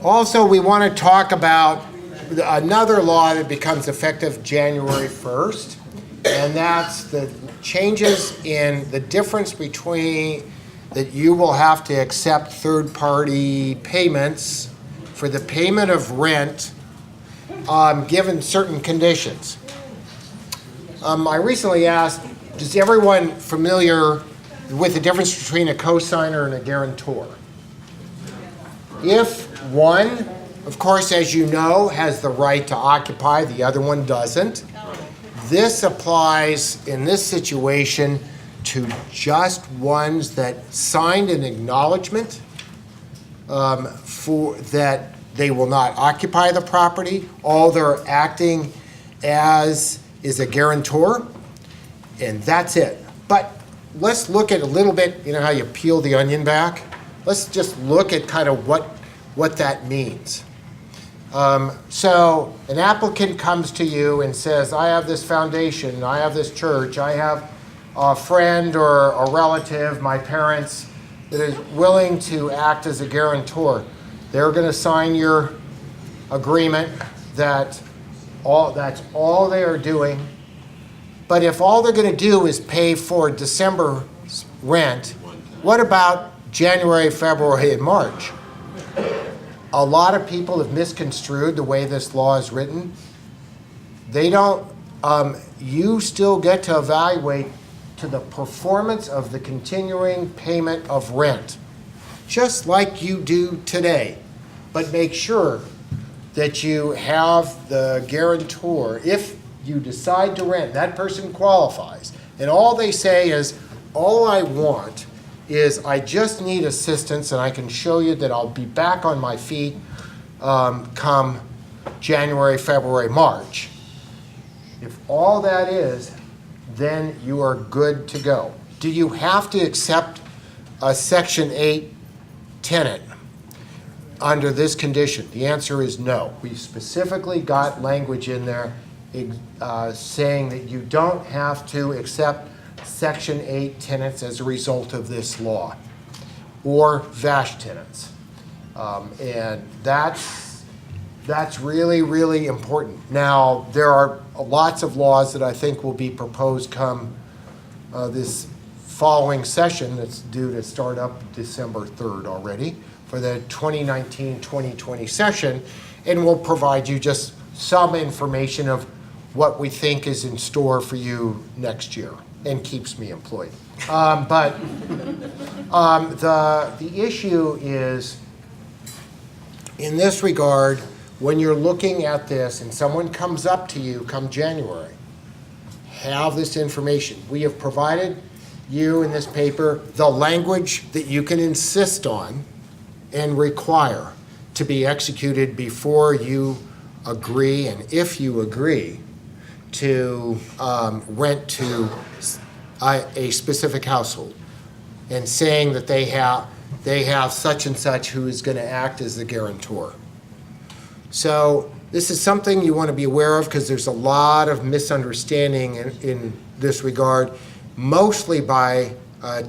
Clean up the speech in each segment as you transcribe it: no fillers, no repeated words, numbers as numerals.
Also, we want to talk about another law that becomes effective January 1st, and that's the changes in the difference between that you will have to accept third-party payments for the payment of rent given certain conditions. I recently asked, is everyone familiar with the difference between a cosigner and a guarantor? If one, of course, as you know, has the right to occupy, the other one doesn't, this applies in this situation to just ones that signed an acknowledgement for that they will not occupy the property. All they're acting as is a guarantor, and that's it. But let's look at a little bit, you know how you peel the onion back? Let's just look at kind of what that means. So an applicant comes to you and says, I have this foundation, I have this church, I have a friend or a relative, my parents, that is willing to act as a guarantor. They're going to sign your agreement that's all they are doing. But if all they're going to do is pay for December's rent, what about January, February, and March? A lot of people have misconstrued the way this law is written. They don't, you still get to evaluate to the performance of the continuing payment of rent, just like you do today. But make sure that you have the guarantor. If you decide to rent, that person qualifies. And all they say is, all I want is I just need assistance, and I can show you that I'll be back on my feet come January, February, March. If all that is, then you are good to go. Do you have to accept a Section 8 tenant under this condition? The answer is no. We specifically got language in there saying that you don't have to accept Section 8 tenants as a result of this law, or VASH tenants. And that's really, really important. Now, there are lots of laws that I think will be proposed come this following session that's due to start up December 3rd already for the 2019-2020 session, and we'll provide you just some information of what we think is in store for you next year, and keeps me employed. But the issue is, in this regard, when you're looking at this and someone comes up to you come January, have this information. We have provided you in this paper the language that you can insist on and require to be executed before you agree, and if you agree, to rent to a specific household, and saying that they have such and such who is going to act as the guarantor. So this is something you want to be aware of, because there's a lot of misunderstanding in this regard, mostly by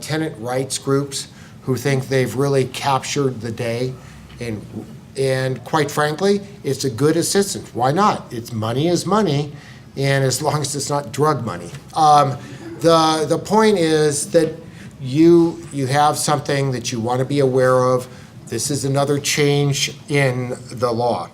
tenant rights groups who think they've really captured the day. And quite frankly, it's a good assistance. Why not? It's money is money, and as long as it's not drug money. The point is that you have something that you want to be aware of. This is another change in the law.